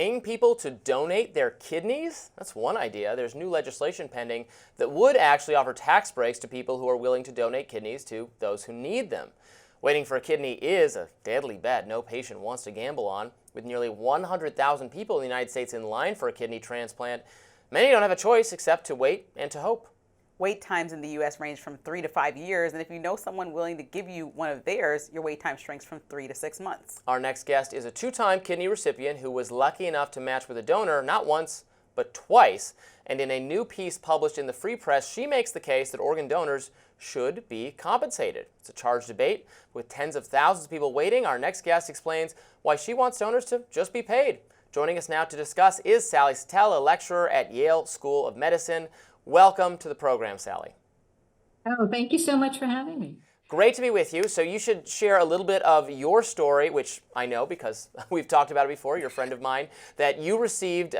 paying people to donate their kidneys? That's one idea. There's new legislation pending that would actually offer tax breaks to people who are willing to donate kidneys to those who need them. Waiting for a kidney is a deadly bet no patient wants to gamble on. With nearly 100,000 people in the United States in line for a kidney transplant, many don't have a choice except to wait and to hope. Wait times in the U.S. range from 3 to 5 years, and if you know someone willing to give you one of theirs, your wait time shrinks from 3 to 6 months. Our next guest is a two-time kidney recipient who was lucky enough to match with a donor not once, but twice. And in a new piece published in the Free Press, she makes the case that organ donors should be compensated. It's a charged debate with tens of thousands of people waiting. Our next guest explains why she wants donors to just be paid. Joining us now to discuss is Sally Satel, a lecturer at Yale School of Medicine. Welcome to the program, Sally. Oh, thank you so much for having me. Great to be with you. So you should share a little bit of your story, which I know because we've talked about it before. You're a friend of mine, that you received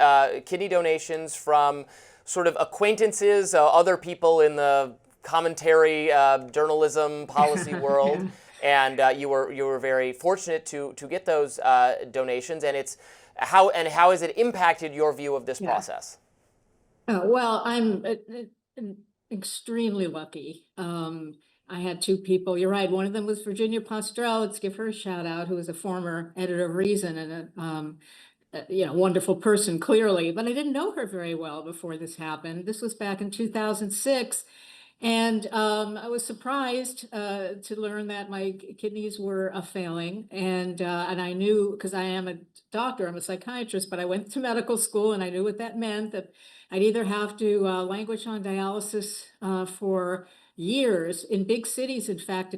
kidney donations from sort of acquaintances, other people in the commentary, journalism, policy world, and you were very fortunate to get those donations. And how has it impacted your view of this process? Oh, well, I'm extremely lucky. I had two people. You're right. One of them was Virginia Postrel. Let's give her a shout out, who was a former editor of Reason and a wonderful person, clearly. But I didn't know her very well before this happened. This was back in 2006. And I was surprised to learn that my kidneys were failing. And I knew, because I am a doctor, I'm a psychiatrist, but I went to medical school and I knew what that meant, that I'd either have to languish on dialysis for years. In big cities, in fact,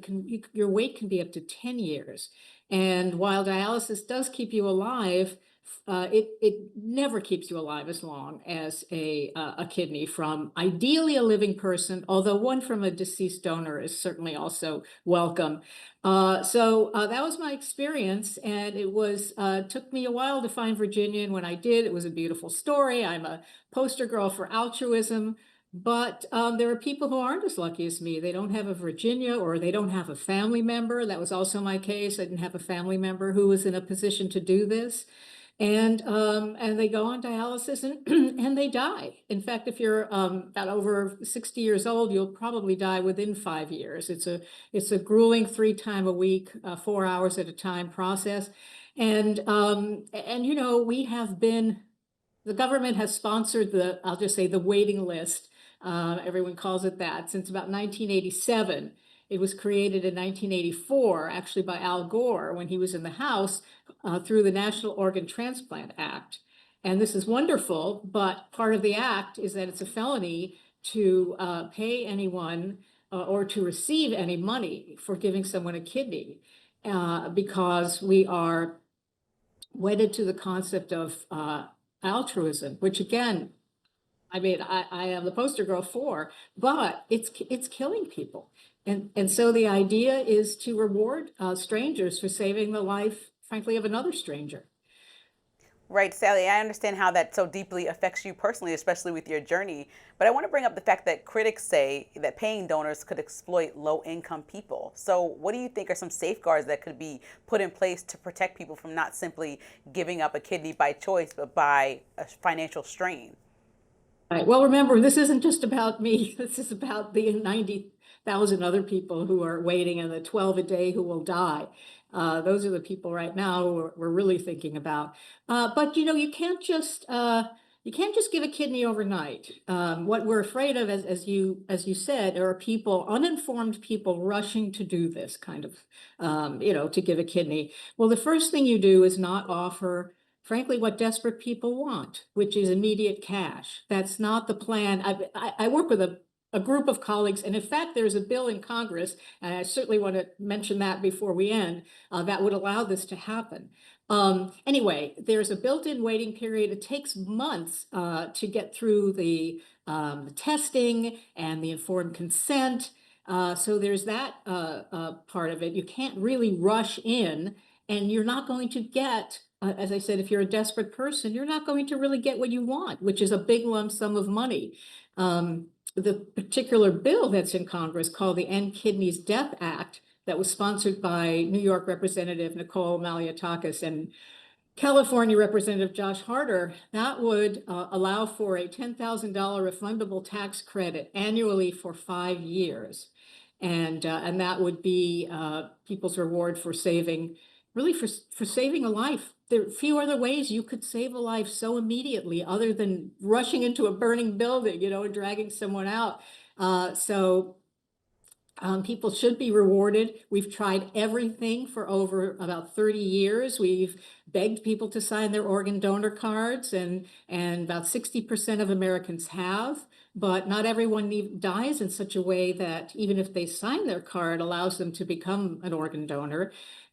your wait can be up to 10 years. And while dialysis does keep you alive, it never keeps you alive as long as a kidney from ideally a living person, although one from a deceased donor is certainly also welcome. So that was my experience, and it was took me a while to find Virginia, and when I did, it was a beautiful story. I'm a poster girl for altruism. But there are people who aren't as lucky as me. They don't have a Virginia, or they don't have a family member. That was also my case. I didn't have a family member who was in a position to do this. And they go on dialysis and and they die. In fact, if you're about over 60 years old, you'll probably die within 5 years. It's a grueling 3 times a week, 4 hours at a time process. And we have been, the government has sponsored I'll just say the waiting list. Everyone calls it that, since about 1987. It was created in 1984, actually by Al Gore when he was in the House, through the National Organ Transplant Act. And this is wonderful, but part of the act is that it's a felony to pay anyone or to receive any money for giving someone a kidney, because we are wedded to the concept of altruism, which again, I mean, I am the poster girl for, but it's killing people. And so the idea is to reward strangers for saving the life, frankly, of another stranger. Right, Sally, I understand how that so deeply affects you personally, especially with your journey. But I want to bring up the fact that critics say that paying donors could exploit low-income people. So what do you think are some safeguards that could be put in place to protect people from not simply giving up a kidney by choice, but by a financial strain? Right. Well, remember, this isn't just about me. This is about the 90,000 other people who are waiting and the 12 a day who will die. Those are the people right now who we're really thinking about. But you can't just give a kidney overnight. What we're afraid of, as you said, are people, uninformed people, rushing to do this kind of, to give a kidney. Well, the first thing you do is not offer, frankly, what desperate people want, which is immediate cash. That's not the plan. I work with a group of colleagues, and in fact, there's a bill in Congress, and I certainly want to mention that before we end, that would allow this to happen. Anyway, there's a built-in waiting period. It takes months to get through the testing and the informed consent. So there's that part of it. You can't really rush in, and you're not going to get, as I said, if you're a desperate person, you're not going to really get what you want, which is a big lump sum of money. The particular bill that's in Congress, called the End Kidneys Death Act, that was sponsored by New York Representative Nicole Maliotakis and California Representative Josh Harder, that would allow for a $10,000 refundable tax credit annually for 5 years. And that would be people's reward for saving, really for saving a life. There are few other ways you could save a life so immediately other than rushing into a burning building, and dragging someone out. So people should be rewarded. We've tried everything for over about 30 years. We've begged people to sign their organ donor cards, and about 60% of Americans have, but not everyone dies in such a way that even if they sign their card, allows them to become an organ donor.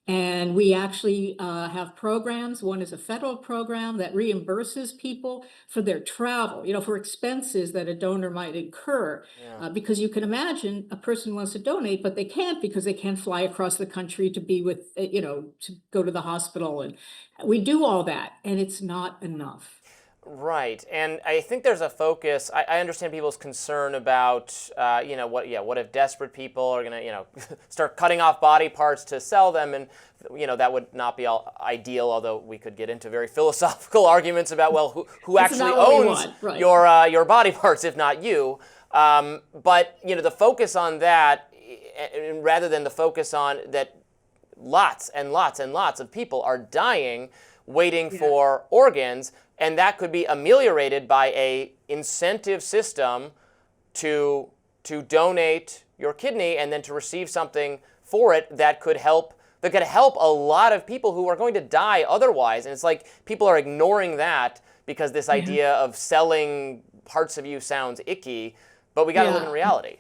And we actually have programs. One is a federal program that reimburses people for their travel, for expenses that a donor might incur. Yeah. Because you can imagine a person wants to donate, but they can't because they can't fly across the country to be with, to go to the hospital. And we do all that, and it's not enough. Right, and I think there's a focus. I understand people's concern about, what if desperate people are going to, start cutting off body parts to sell them, and that would not be ideal. Although we could get into very philosophical arguments about, well, who actually owns right. your body parts if not you? But the focus on that, rather than the focus on that, lots and lots and lots of people are dying waiting for organs. And that could be ameliorated by a incentive system to donate your kidney and then to receive something for it that could help a lot of people who are going to die otherwise. And it's like people are ignoring that because this idea of selling parts of you sounds icky, but we got to live in reality.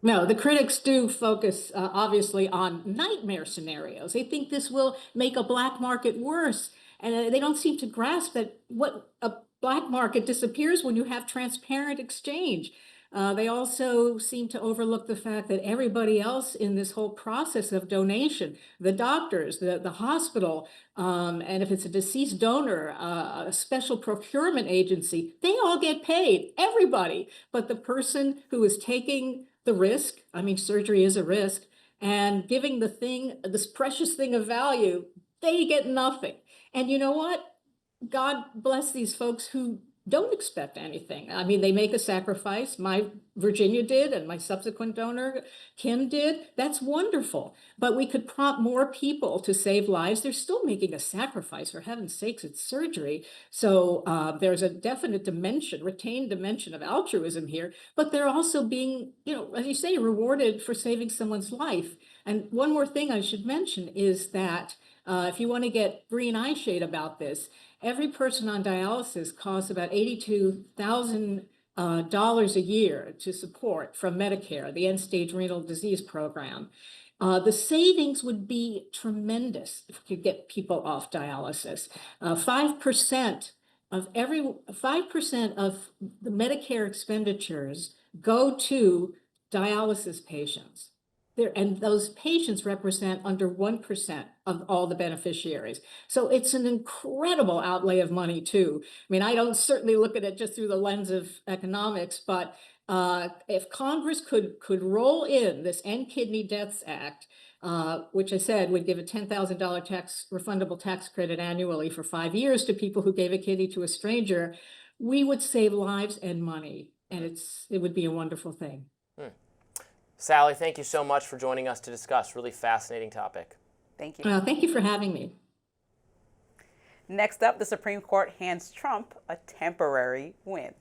No, the critics do focus obviously on nightmare scenarios. They think this will make a black market worse. And they don't seem to grasp that what a black market disappears when you have transparent exchange. They also seem to overlook the fact that everybody else in this whole process of donation, the doctors, the hospital, and if it's a deceased donor, a special procurement agency, they all get paid, everybody. But the person who is taking the risk, surgery is a risk, and giving this precious thing of value, they get nothing. And you know what? God bless these folks who don't expect anything. They make a sacrifice. My Virginia did, and my subsequent donor, Kim, did. That's wonderful. But we could prompt more people to save lives. They're still making a sacrifice. For heaven's sakes, it's surgery. So there's a definite retained dimension of altruism here. But they're also being, as you say, rewarded for saving someone's life. And one more thing I should mention is that if you want to get green eye shade about this, every person on dialysis costs about $82,000 a year to support from Medicare, the end-stage renal disease program. The savings would be tremendous if we could get people off dialysis. 5% of the Medicare expenditures go to dialysis patients. And those patients represent under 1% of all the beneficiaries. So it's an incredible outlay of money too. I don't certainly look at it just through the lens of economics, but if Congress could roll in this End Kidney Deaths Act, which I said would give a $10,000 refundable tax credit annually for 5 years to people who gave a kidney to a stranger, we would save lives and money, and it would be a wonderful thing. Sally, thank you so much for joining us to discuss. Really fascinating topic. Thank you. Thank you for having me. Next up, the Supreme Court hands Trump a temporary win.